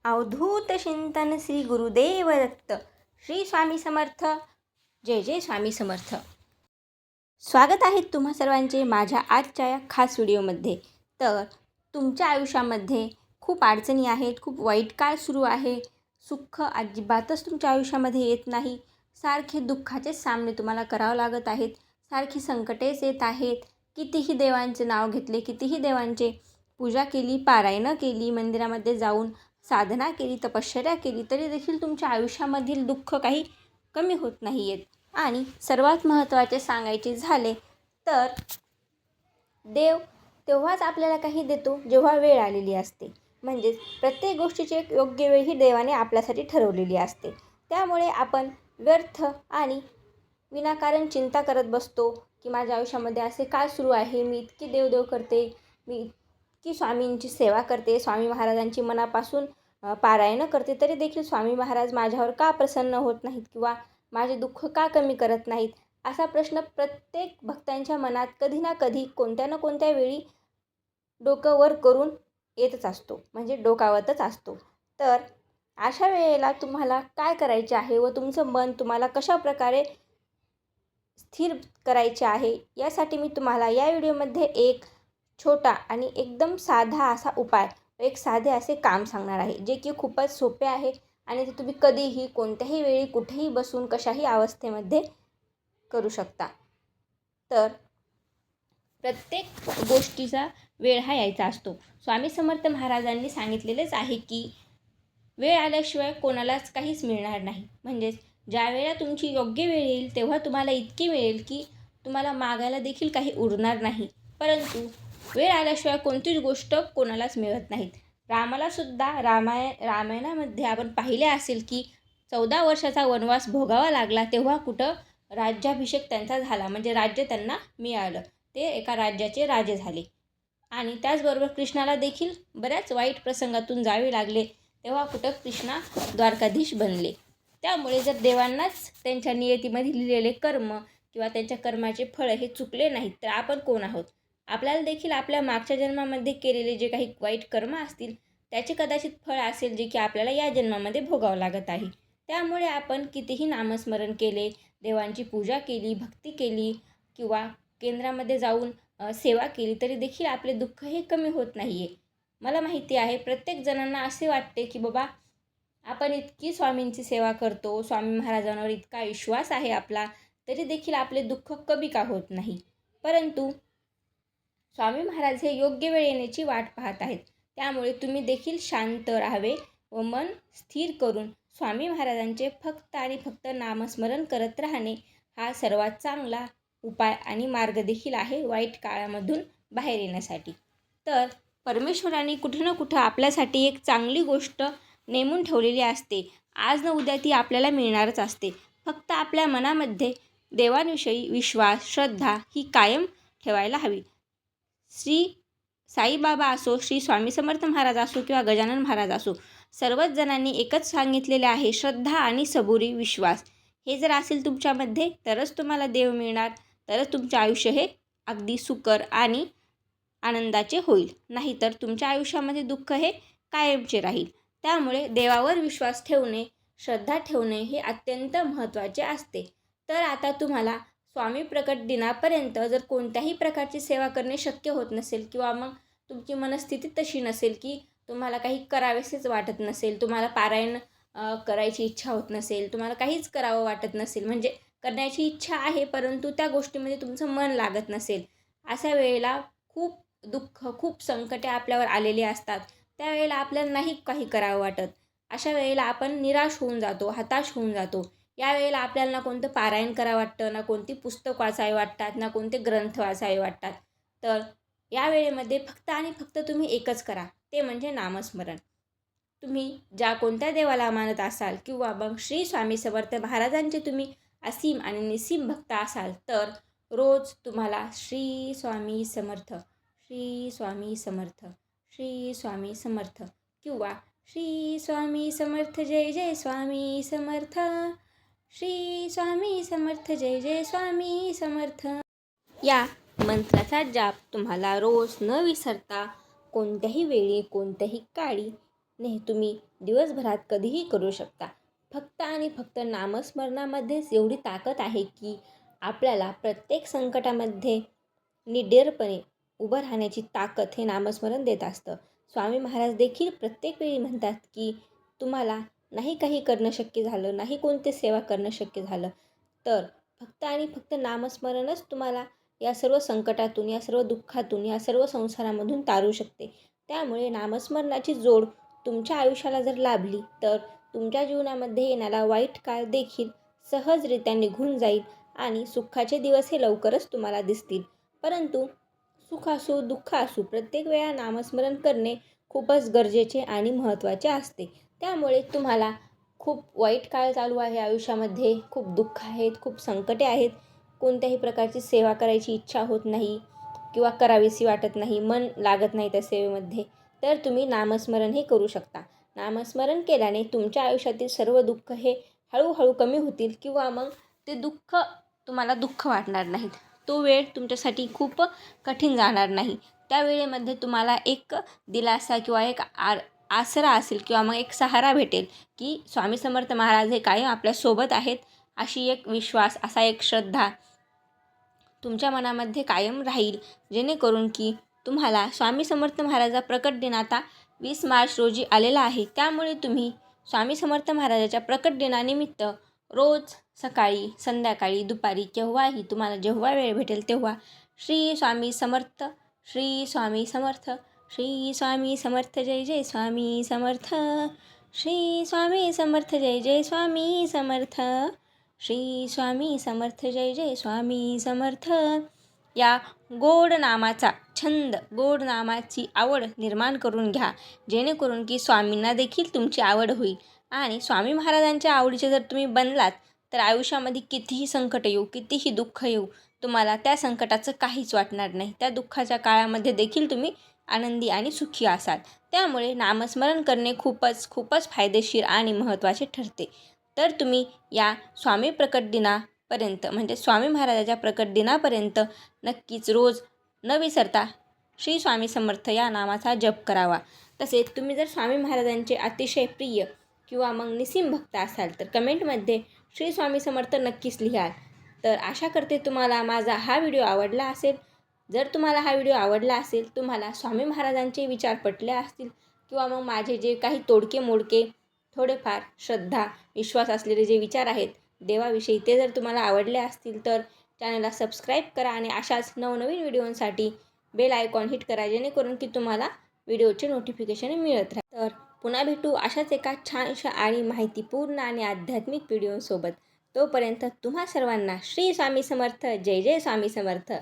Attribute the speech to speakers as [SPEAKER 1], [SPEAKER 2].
[SPEAKER 1] अवधूत चिंतन श्री गुरुदेव दत्त. श्री स्वामी समर्थ. जय जय स्वामी समर्थ. स्वागत आहे तुम्हा सर्वांचे माझ्या आजच्या या खास व्हिडिओमध्ये. तर तुमच्या आयुष्यामध्ये खूप अडचणी आहेत, खूप वाईट काळ सुरू आहे, सुख अजिबातच तुमच्या आयुष्यामध्ये येत नाही, सारखे दुःखाचे सामने तुम्हाला करावं लागत आहेत, सारखी संकटेच येत आहेत. कितीही देवांचे नाव घेतले, कितीही देवांचे पूजा केली, पारायणं केली, मंदिरामध्ये जाऊन साधना केली, तपश्चर्या केली, तरी देखील तुमच्या आयुष्यामधील दुःख काही कमी होत नाही आहेत. आणि सर्वात महत्त्वाचे सांगायचे झाले तर देव तेव्हाच आपल्याला काही देतो जेव्हा वेळ आलेली असते. म्हणजेच प्रत्येक गोष्टीची एक योग्य वेळ ही देवाने आपल्यासाठी ठरवलेली असते. त्यामुळे आपण व्यर्थ आणि विनाकारण चिंता करत बसतो की माझ्या आयुष्यामध्ये असे काय सुरू आहे, मी इतकी देवदेव करते, मी इतकी स्वामींची सेवा करते, स्वामी महाराजांची मनापासून पारायणं करते, तरी देखील स्वामी महाराज माझ्यावर का प्रसन्न होत नाहीत किंवा माझे दुःख का कमी करत नाहीत, असा प्रश्न प्रत्येक भक्तांच्या मनात कधी ना कधी कोणत्या ना कोणत्या वेळी डोकं वर करून येतच असतो, म्हणजे डोकावतच असतो. तर अशा वेळेला तुम्हाला काय करायचे आहे व तुमचं मन तुम्हाला कशा प्रकारे स्थिर करायचे आहे, यासाठी मी तुम्हाला या व्हिडिओमध्ये एक छोटा आणि एकदम साधा असा उपाय, एक साधे असे काम सांगणार आहे, जे की खूपच सोपे आहे आणि ते तुम्ही कधीही कोणत्याही वेळी कुठेही बसून कशाही अवस्थेमध्ये करू शकता. तर प्रत्येक गोष्टीचा वेळ हा यायचा असतो. स्वामी समर्थ महाराजांनी सांगितलेलेच आहे की वेळ आल्याशिवाय कोणालाच काहीच मिळणार नाही. म्हणजेच ज्या वेळेला तुमची योग्य वेळ येईल तेव्हा तुम्हाला इतकी मिळेल की तुम्हाला मागायला देखील काही उरणार नाही. परंतु वेळ आल्याशिवाय कोणतीच गोष्ट कोणालाच मिळत नाहीत. रामालासुद्धा रामायणामध्ये आपण पाहिले असेल की 14 वर्षाचा वनवास भोगावा लागला, तेव्हा कुठं राज्याभिषेक त्यांचा झाला, म्हणजे राज्य त्यांना मिळालं, ते एका राज्याचे राजे झाले. आणि त्याचबरोबर कृष्णाला देखील बऱ्याच वाईट प्रसंगातून जावे लागले, तेव्हा कुठं कृष्णा द्वारकाधीश बनले. त्यामुळे जर देवांनाच त्यांच्या नियतीमध्ये लिहिलेले कर्म किंवा त्यांच्या कर्माचे फळ हे चुकले नाहीत, तर आपण कोण आहोत? आपल्याला देखील आपल्या मागच्या जन्मामध्ये केलेले जे काही वाईट कर्म असतील त्याचे कदाचित फळ असेल, जे की आपल्याला या जन्मामध्ये भोगावं लागत आहे. त्यामुळे आपण कितीही नामस्मरण केले, देवांची पूजा केली, भक्ती केली किंवा केंद्रामध्ये जाऊन सेवा केली, तरी देखील आपले दुःख हे कमी होत नाही आहे. मला माहिती आहे प्रत्येक जणांना असे वाटते की बाबा आपण इतकी स्वामींची सेवा करतो, स्वामी महाराजांवर इतका विश्वास आहे आपला, तरी देखील आपले दुःख कमी का होत नाही. परंतु स्वामी महाराज हे योग्य वेळ येण्याची वाट पाहत आहेत. त्यामुळे तुम्ही देखील शांत राहावे व मन स्थिर करून स्वामी महाराजांचे फक्त आणि फक्त नामस्मरण करत राहणे हा सर्वात चांगला उपाय आणि मार्ग देखील आहे वाईट काळामधून बाहेर येण्यासाठी. तर परमेश्वराने कुठे ना कुठं आपल्यासाठी एक चांगली गोष्ट नेमून ठेवलेली असते. आज न उद्या ती आपल्याला मिळणारच असते. फक्त आपल्या मनामध्ये देवांविषयी विश्वास, श्रद्धा ही कायम ठेवायला हवी. श्री साईबाबा असो, श्री स्वामी समर्थ महाराज असो किंवा गजानन महाराज असो, सर्वच जणांनी एकच सांगितलेले आहे, श्रद्धा आणि सबुरी विश्वास. हे जर असेल तुमच्यामध्ये तरच तुम्हाला देव मिळणार, तरच तुमचे आयुष्य हे अगदी सुकर आणि आनंदाचे होईल. नाहीतर तुमच्या आयुष्यामध्ये दुःख हे कायमचे राहील. त्यामुळे देवावर विश्वास ठेवणे, श्रद्धा ठेवणे हे अत्यंत महत्त्वाचे असते. तर आता तुम्हाला स्वामी प्रकट दिनापर्यंत जर कोणत्याही प्रकारची सेवा करणे शक्य होत नसेल किंवा मग तुमची मनस्थिती तशी नसेल की तुम्हाला काही करावेसेच वाटत नसेल, तुम्हाला पारायण करायची इच्छा होत नसेल, तुम्हाला काहीच करावं वाटत नसेल, म्हणजे करण्याची इच्छा आहे परंतु त्या गोष्टीमध्ये तुमचं मन लागत नसेल, अशा वेळेला खूप दुःख, खूप संकटे आपल्यावर आलेली असतात. त्यावेळेला आपल्याला नाही काही करावं वाटत. अशा वेळेला आपण निराश होऊन जातो, हताश होऊन जातो. यावेळेला आपल्याला ना कोणतं पारायण करावं वाटतं, ना कोणती पुस्तक वाचावी वाटतात, ना कोणते ग्रंथ वाचावे वाटतात. तर या वेळेमध्ये फक्त आणि फक्त तुम्ही एकच करा, ते म्हणजे नामस्मरण. तुम्ही ज्या कोणत्या देवाला मानत असाल किंवा मग श्री स्वामी समर्थ महाराजांचे तुम्ही असीम आणि निसीम भक्त असाल, तर रोज तुम्हाला श्री स्वामी समर्थ, श्री स्वामी समर्थ, श्री स्वामी समर्थ किंवा श्री स्वामी समर्थ, जय जय स्वामी समर्थ, श्री स्वामी समर्थ, जय जय स्वामी समर्थ, या मंत्राचा जाप तुम्हाला रोज न विसरता कोणत्याही वेळी, कोणत्याही काळी तुम्ही दिवसभरात कधीही करू शकता. फक्त आणि फक्त नामस्मरणामध्येच एवढी ताकद आहे की आपल्याला प्रत्येक संकटामध्ये निडरपणे उभं राहण्याची ताकद हे नामस्मरण देत असतं. स्वामी महाराज देखील प्रत्येक वेळी म्हणतात की तुम्हाला नाही काही करणं शक्य झालं, नाही कोणती सेवा करणं शक्य झालं, तर फक्त आणि फक्त नामस्मरणच तुम्हाला या सर्व संकटातून, या सर्व दुःखातून, या सर्व संसारामधून तारू शकते. त्यामुळे नामस्मरणाची जोड तुमच्या आयुष्याला जर लाभली तर तुमच्या जीवनामध्ये येणारा वाईट काळ देखील सहजरित्या निघून जाईल आणि सुखाचे दिवस हे लवकरच तुम्हाला दिसतील. परंतु सुख असो दुःख असो प्रत्येक वेळा नामस्मरण करणे खूपच गरजेचे आणि महत्त्वाचे असते. त्यामुळे तुम्हाला खूप वाईट काळ चालू आहे आयुष्यामध्ये, खूप दुःख आहेत, खूप संकटे आहेत, कोणत्याही प्रकारची सेवा करायची इच्छा होत नाही किंवा करावीशी वाटत नाही, मन लागत नाही त्या सेवेमध्ये, तर तुम्ही नामस्मरण हे करू शकता. नामस्मरण केल्याने तुमच्या आयुष्यातील सर्व दुःख हे हळूहळू कमी होतील किंवा मग ते दुःख तुम्हाला दुःख वाटणार नाहीत. तो वेळ तुमच्यासाठी खूप कठीण जाणार नाही. त्या वेळेमध्ये तुम्हाला एक दिलासा किंवा एक आसरा असेल किंवा मग एक सहारा भेटेल की स्वामी समर्थ महाराज हे कायम आपल्यासोबत आहेत, अशी एक विश्वास, असा एक श्रद्धा तुमच्या मनामध्ये कायम राहील. जेणेकरून की तुम्हाला स्वामी समर्थ महाराजा प्रकट दिन आता 20 मार्च रोजी आलेला आहे. त्यामुळे तुम्ही स्वामी समर्थ महाराजाच्या प्रकट दिनानिमित्त रोज सकाळी, संध्याकाळी, दुपारी केव्हाही तुम्हाला जेव्हा वेळ भेटेल तेव्हा श्री स्वामी समर्थ, श्री स्वामी समर्थ, श्री स्वामी समर्थ, जय जय स्वामी समर्थ, श्री स्वामी समर्थ, जय जय स्वामी समर्थ, श्री स्वामी समर्थ, जय जय स्वामी समर्थ या गोड नामाचा छंद, गोड नामाची आवड निर्माण करून घ्या. जेणेकरून की स्वामींना देखील तुमची आवड होईल आणि स्वामी महाराजांच्या आवडीचे जर तुम्ही बनलात तर आयुष्यामध्ये कितीही संकट येऊ, कितीही दुःख येऊ, तुम्हाला त्या संकटाचं काहीच वाटणार नाही. त्या दुःखाच्या काळामध्ये देखील तुम्ही आनंदी आणि सुखी असाल. त्यामुळे नामस्मरण करणे खूपच खूपच फायदेशीर आणि महत्त्वाचे ठरते. तर तुम्ही या स्वामी प्रकट दिनापर्यंत म्हणजे स्वामी महाराजाच्या प्रकट दिनापर्यंत नक्कीच रोज न विसरता श्री स्वामी समर्थ या नामाचा जप करावा. तसेच तुम्ही जर स्वामी महाराजांचे अतिशय प्रिय किंवा मग निस्सीम भक्त असाल तर कमेंटमध्ये श्री स्वामी समर्थ नक्कीच लिहाल. तर आशा करते तुम्हाला माझा हा व्हिडिओ आवडला असेल. जर तुम्हाला हा व्हिडिओ आवडला असेल, तुम्हाला स्वामी महाराजांचे विचार पटले असतील किंवा मग माझे जे काही तोडके मोडके थोडेफार श्रद्धा, विश्वास असलेले जे विचार आहेत देवाविषयी ते जर तुम्हाला आवडले असतील तर चॅनलला सबस्क्राईब करा आणि अशाच नवनवीन व्हिडिओंसाठी बेल आयकॉन हिट करा. जेणेकरून की तुम्हाला व्हिडिओचे नोटिफिकेशन मिळत राहील. तर पुन्हा भेटू अशाच एका छानशा आणि माहितीपूर्ण आणि आध्यात्मिक व्हिडिओसोबत. तोपर्यंत तुम्हा सर्वांना श्री स्वामी समर्थ, जय जय स्वामी समर्थ.